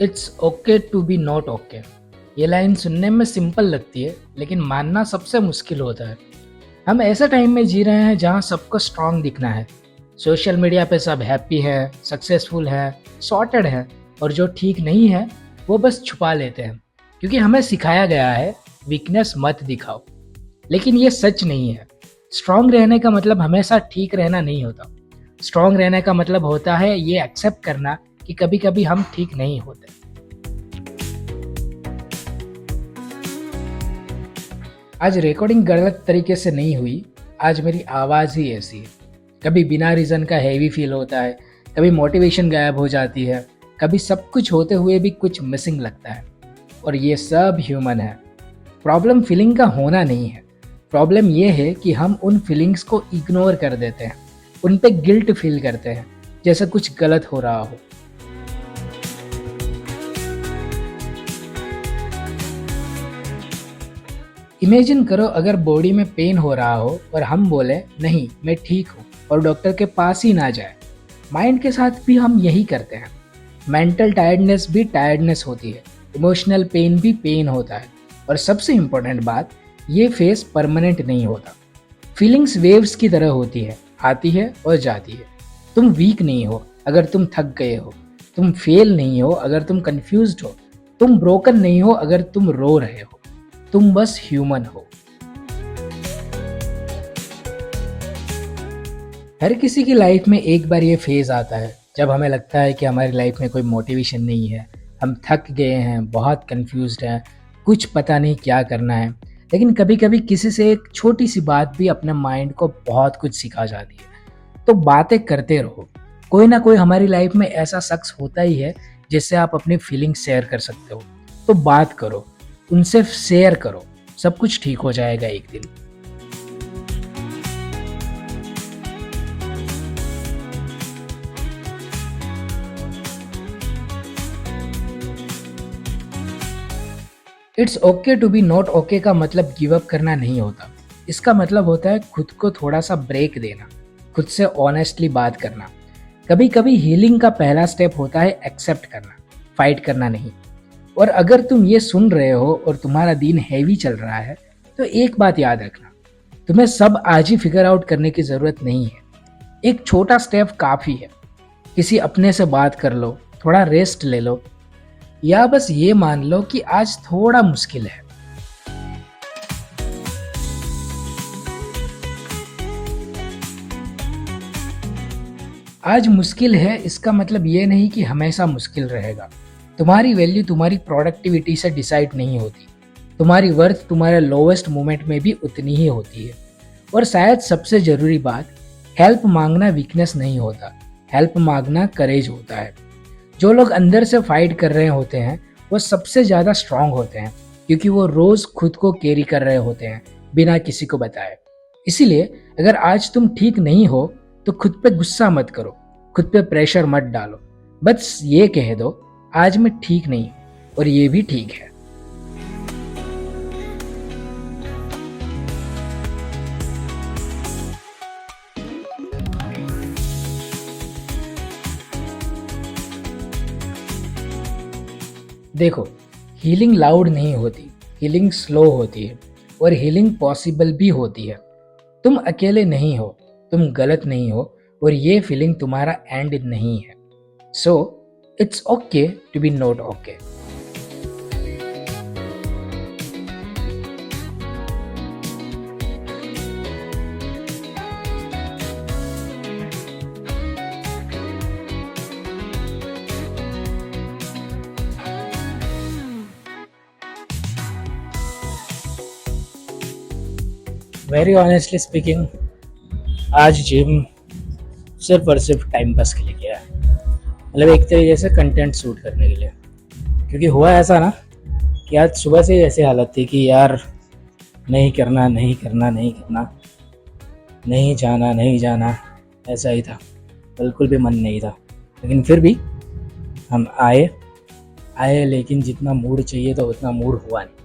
It's okay to be not okay. ये line सुनने में सिंपल लगती है, लेकिन मानना सबसे मुश्किल होता है। हम ऐसे टाइम में जी रहे हैं जहाँ सबको स्ट्रांग दिखना है। सोशल मीडिया पे सब हैप्पी है, सक्सेसफुल है, सॉर्टेड है, और जो ठीक नहीं है वो बस छुपा लेते हैं, क्योंकि हमें सिखाया गया है वीकनेस मत दिखाओ। लेकिन ये सच नहीं है। स्ट्रांग रहने का मतलब हमेशा ठीक रहना नहीं होता। स्ट्रांग रहने का मतलब होता है ये एक्सेप्ट करना कि कभी कभी हम ठीक नहीं होते। आज रिकॉर्डिंग गलत तरीके से नहीं हुई, आज मेरी आवाज़ ही ऐसी है। कभी बिना रीज़न का हैवी फील होता है, कभी मोटिवेशन गायब हो जाती है, कभी सब कुछ होते हुए भी कुछ मिसिंग लगता है। और ये सब ह्यूमन है। प्रॉब्लम फीलिंग का होना नहीं है। प्रॉब्लम ये है कि हम उन फीलिंग्स को इग्नोर कर देते हैं, उन पे गिल्ट फील करते हैं, जैसे कुछ गलत हो रहा हो। इमेजिन करो अगर बॉडी में पेन हो रहा हो और हम बोले नहीं मैं ठीक हूँ, और डॉक्टर के पास ही ना जाए। माइंड के साथ भी हम यही करते हैं। मेंटल टायर्डनेस भी टायर्डनेस होती है, इमोशनल पेन भी पेन होता है। और सबसे इम्पोर्टेंट बात, ये फेस परमानेंट नहीं होता। फीलिंग्स वेव्स की तरह होती है, आती है और जाती है। तुम वीक नहीं हो अगर तुम थक गए हो, तुम फेल नहीं हो अगर तुम कंफ्यूज्ड हो, तुम ब्रोकन नहीं हो अगर तुम रो रहे हो, तुम बस ह्यूमन हो। हर किसी की लाइफ में एक बार ये फेज आता है जब हमें लगता है कि हमारी लाइफ में कोई मोटिवेशन नहीं है, हम थक गए हैं, बहुत कंफ्यूज्ड हैं, कुछ पता नहीं क्या करना है। लेकिन कभी कभी किसी से एक छोटी सी बात भी अपने माइंड को बहुत कुछ सिखा जाती है। तो बातें करते रहो। कोई ना कोई हमारी लाइफ में ऐसा शख्स होता ही है जिससे आप अपनी फीलिंग शेयर कर सकते हो। तो बात करो, उनसे शेयर करो, सब कुछ ठीक हो जाएगा एक दिन। It's okay to be not okay का मतलब गिव अप करना नहीं होता। इसका मतलब होता है खुद को थोड़ा सा ब्रेक देना, खुद से ऑनेस्टली बात करना। कभी कभी हीलिंग का पहला स्टेप होता है एक्सेप्ट करना, फाइट करना नहीं। और अगर तुम ये सुन रहे हो और तुम्हारा दिन हैवी चल रहा है, तो एक बात याद रखना, तुम्हें सब आज ही फिगर आउट करने की ज़रूरत नहीं है। एक छोटा स्टेप काफ़ी है। किसी अपने से बात कर लो, थोड़ा रेस्ट ले लो, या बस ये मान लो कि आज थोड़ा मुश्किल है। आज मुश्किल है इसका मतलब ये नहीं कि हमेशा मुश्किल रहेगा। तुम्हारी वैल्यू तुम्हारी प्रोडक्टिविटी से डिसाइड नहीं होती। तुम्हारी वर्थ तुम्हारे लोवेस्ट मोमेंट में भी उतनी ही होती है। और शायद सबसे ज़रूरी बात, हेल्प मांगना वीकनेस नहीं होता, हेल्प मांगना करेज होता है। जो लोग अंदर से फाइट कर रहे होते हैं वो सबसे ज़्यादा स्ट्रांग होते हैं, क्योंकि वो रोज़ खुद को कैरी कर रहे होते हैं बिना किसी को बताए। इसीलिए अगर आज तुम ठीक नहीं हो तो खुद पे गुस्सा मत करो, खुद पे प्रेशर मत डालो। बस ये कह दो, आज मैं ठीक नहीं हूँ और ये भी ठीक है। देखो, हीलिंग लाउड नहीं होती, हीलिंग स्लो होती है, और हीलिंग पॉसिबल भी होती है। तुम अकेले नहीं हो, तुम गलत नहीं हो, और ये फीलिंग तुम्हारा एंड नहीं है। So it's okay to be not okay. Very honestly speaking, आज जिम सिर्फ और सिर्फ टाइम पास के लिए किया है। मतलब एक तरीके से कंटेंट शूट करने के लिए। क्योंकि हुआ ऐसा ना कि आज सुबह से ही ऐसी हालत थी कि यार नहीं करना नहीं करना नहीं करना, नहीं जाना नहीं जाना, ऐसा ही था। बिल्कुल भी मन नहीं था। लेकिन फिर भी हम आए आए लेकिन जितना मूड चाहिए तो उतना मूड हुआ नहीं।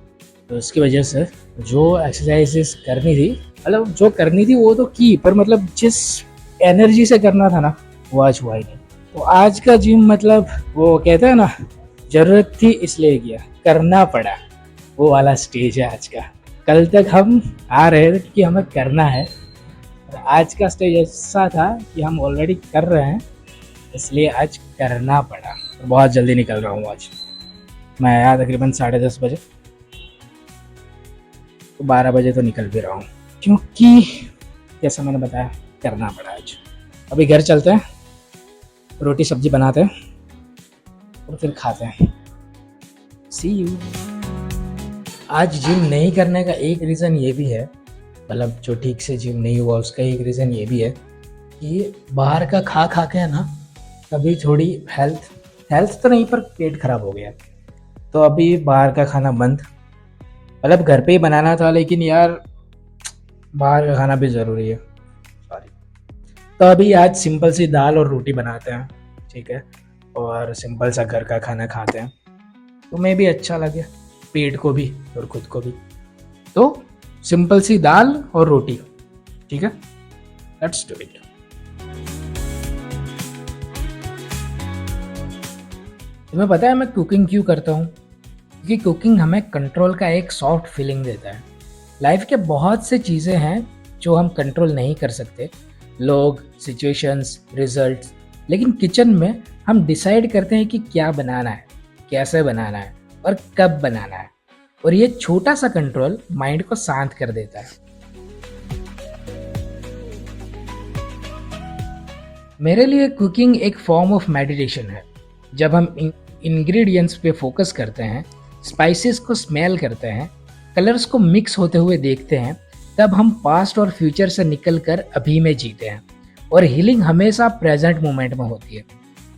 तो उसकी वजह से जो एक्सरसाइजेस करनी थी, मतलब जो करनी थी वो तो की, पर मतलब जिस एनर्जी से करना था ना, वो आज हुआ ही नहीं। तो आज का जिम मतलब वो कहते हैं ना, ज़रूरत थी इसलिए किया, करना पड़ा, वो वाला स्टेज है आज का। कल तक हम आ रहे थे कि हमें करना है, और आज का स्टेज ऐसा था कि हम ऑलरेडी कर रहे हैं, इसलिए आज करना पड़ा। तो बहुत जल्दी निकल रहा हूँ आज। मैं आया तकरीबन 10:30 बजे, तो 12 बजे तो निकल भी रहा हूँ, क्योंकि जैसा मैंने बताया करना पड़ा आज। अभी घर चलते हैं, रोटी सब्जी बनाते हैं और फिर खाते हैं। सी यू। आज जिम नहीं करने का एक रीज़न ये भी है, मतलब जो ठीक से जिम नहीं हुआ उसका एक रीज़न ये भी है कि बाहर का खा खा के है ना, कभी थोड़ी हेल्थ तो नहीं पर पेट खराब हो गया। तो अभी बाहर का खाना बंद, मतलब घर पे ही बनाना था, लेकिन यार बाहर का खाना भी ज़रूरी है, सॉरी। तो अभी आज सिंपल सी दाल और रोटी बनाते हैं, ठीक है, और सिंपल सा घर का खाना खाते हैं, तो मैं भी अच्छा लगे पेट को भी और खुद को भी। तो सिंपल सी दाल और रोटी, ठीक है, लेट्स डू इट। तुम्हें पता है मैं कुकिंग क्यों करता हूँ? क्योंकि कुकिंग हमें कंट्रोल का एक सॉफ्ट फीलिंग देता है। लाइफ के बहुत से चीज़ें हैं जो हम कंट्रोल नहीं कर सकते, लोग, सिचुएशंस, रिजल्ट्स, लेकिन किचन में हम डिसाइड करते हैं कि क्या बनाना है, कैसे बनाना है और कब बनाना है, और ये छोटा सा कंट्रोल माइंड को शांत कर देता है। मेरे लिए कुकिंग एक फॉर्म ऑफ मेडिटेशन है। जब हम इंग्रेडिएंट्स पे फोकस करते हैं, स्पाइसेस को स्मेल करते हैं, कलर्स को मिक्स होते हुए देखते हैं, तब हम पास्ट और फ्यूचर से निकलकर अभी में जीते हैं। और हीलिंग हमेशा प्रेजेंट मोमेंट में होती है।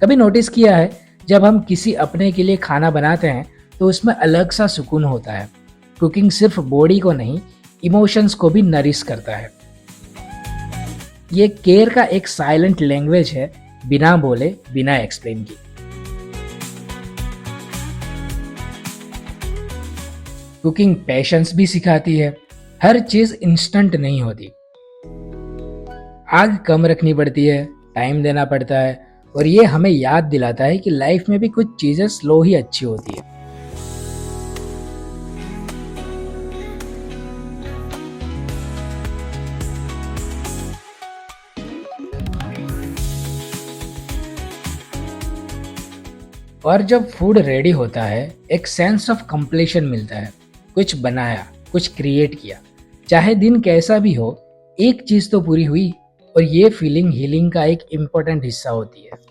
कभी नोटिस किया है, जब हम किसी अपने के लिए खाना बनाते हैं तो उसमें अलग सा सुकून होता है। कुकिंग सिर्फ बॉडी को नहीं, इमोशंस को भी नरिश करता है। ये केयर का एक साइलेंट लैंग्वेज है, बिना बोले, बिना एक्सप्लेन की। कुकिंग पेशेंस भी सिखाती है। हर चीज इंस्टेंट नहीं होती, आग कम रखनी पड़ती है, टाइम देना पड़ता है, और ये हमें याद दिलाता है कि लाइफ में भी कुछ चीजें स्लो ही अच्छी होती है। और जब फूड रेडी होता है, एक सेंस ऑफ कंप्लीशन मिलता है। कुछ बनाया, कुछ क्रिएट किया, चाहे दिन कैसा भी हो, एक चीज तो पूरी हुई, और ये फीलिंग हीलिंग का एक इम्पोर्टेंट हिस्सा होती है।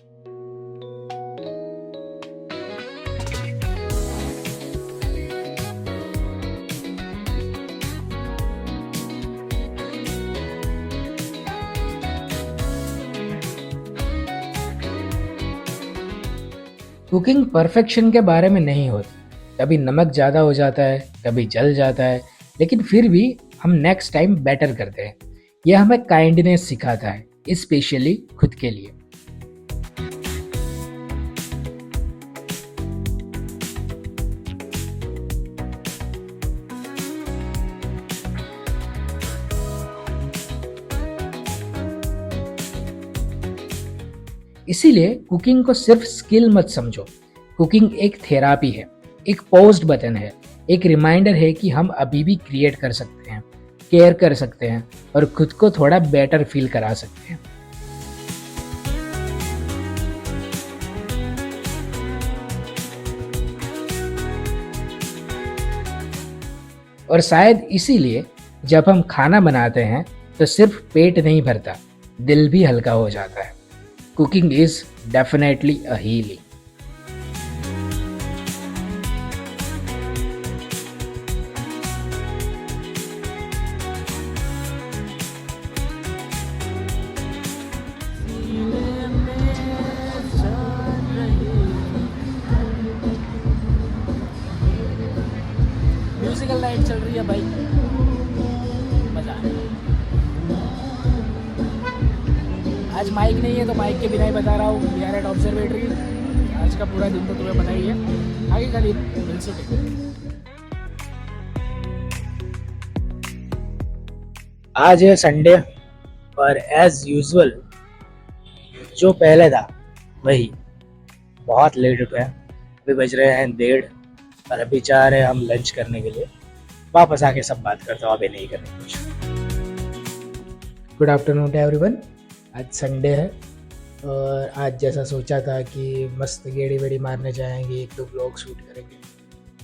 कुकिंग परफेक्शन के बारे में नहीं होती। कभी नमक ज़्यादा हो जाता है, कभी जल जाता है, लेकिन फिर भी हम नेक्स्ट टाइम बेटर करते हैं। यह हमें काइंडनेस सिखाता है, स्पेशली खुद के लिए। इसीलिए कुकिंग को सिर्फ स्किल मत समझो। कुकिंग एक थेरापी है, एक पॉज्ड बटन है, एक रिमाइंडर है कि हम अभी भी क्रिएट कर सकते हैं, केयर कर सकते हैं, और खुद को थोड़ा बेटर फील करा सकते हैं। और शायद इसीलिए जब हम खाना बनाते हैं तो सिर्फ पेट नहीं भरता, दिल भी हल्का हो जाता है। Cooking is definitely a healing. Musical night चल रही है भाई, मजा आ रहा है। आज माइक नहीं है तो माइक के बिना ही बता रहा हूँ। We are at observatory. आज का पूरा दिन तो तुम्हें पता ही है, आगे का दिन मिल सके। आज है संडे, और एज यूजुअल जो पहले था वही, बहुत लेट उठे हैं। अभी बज रहे हैं 1:30 और अभी जा रहे हैं हम लंच करने के लिए। वापस आके सब बात करता हूँ, अभी नहीं करनी कुछ। Good afternoon to everyone. आज संडे है और आज जैसा सोचा था कि मस्त गेड़ी वेड़ी मारने जाएंगे, 1-2 ब्लॉग शूट करेंगे,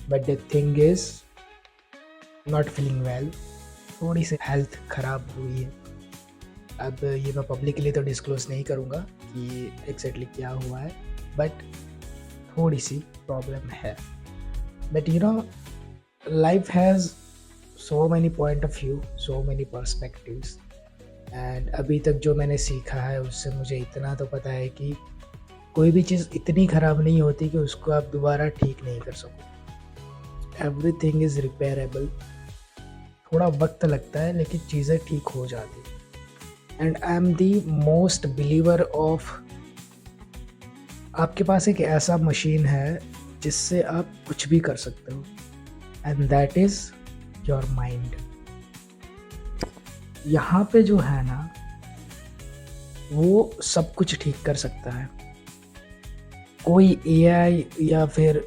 but the thing is not feeling well. थोड़ी सी हेल्थ ख़राब हुई है। अब ये मैं पब्लिकली तो डिस्क्लोज़ नहीं करूँगा कि एग्जैक्टली क्या हुआ है, बट थोड़ी सी प्रॉब्लम है। But you know, life has so many point of view, so many perspectives, and अभी तक जो मैंने सीखा है उससे मुझे इतना तो पता है कि कोई भी चीज़ इतनी ख़राब नहीं होती कि उसको आप दोबारा ठीक नहीं कर सको। Everything is repairable. थोड़ा वक्त लगता है लेकिन चीज़ें ठीक हो जाती हैं। And I am the most believer of, आपके पास एक ऐसा मशीन है जिससे आप कुछ भी कर सकते हो, and that is your mind. यहाँ पे जो है ना, वो सब कुछ ठीक कर सकता है। कोई एआई या फिर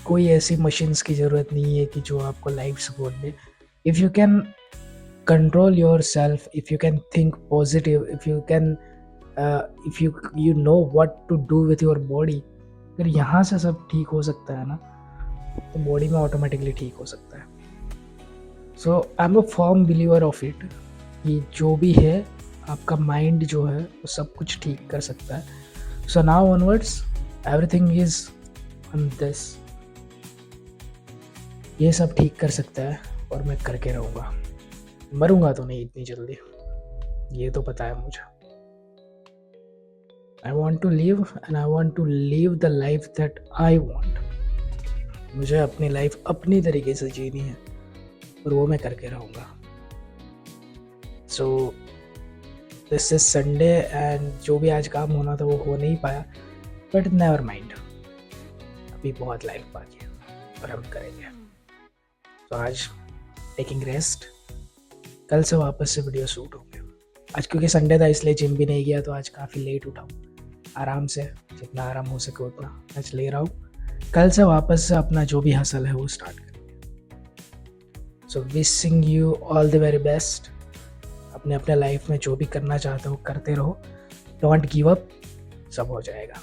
कोई ऐसी मशीन्स की ज़रूरत नहीं है कि जो आपको लाइफ सपोर्ट दे। If you can control yourself, if you can think positive, if you know what to do with your body, अगर यहाँ से सब ठीक हो सकता है ना, तो बॉडी में ऑटोमेटिकली ठीक हो सकता है। So I am a firm believer of it कि जो भी है आपका माइंड जो है वो सब कुछ ठीक कर सकता है। So now onwards everything is on this. ये सब ठीक कर सकता है और मैं करके रहूँगा। मरूंगा तो नहीं इतनी जल्दी, ये तो पता है मुझे। I want to live and I want to live the life that I want. मुझे अपनी लाइफ अपनी तरीके से जीनी है और वो मैं करके रहूँगा। So this is Sunday and जो भी आज काम होना था वो हो नहीं पाया, बट नेवर माइंड, अभी बहुत लाइफ बाकी है और हम करेंगे। तो आज टेकिंग रेस्ट, कल से वापस से वीडियो शूट होंगे। आज क्योंकि संडे था इसलिए जिम भी नहीं गया, तो आज काफ़ी लेट उठा हूँ। आराम से, जितना आराम हो सके उतना आज ले रहा हूँ। कल से वापस से अपना जो भी हसल है वो स्टार्ट करेंगे। So wishing you all the very best. अपने अपने लाइफ में जो भी करना चाहते हो करते रहो, डोंट गिव अप, सब हो जाएगा।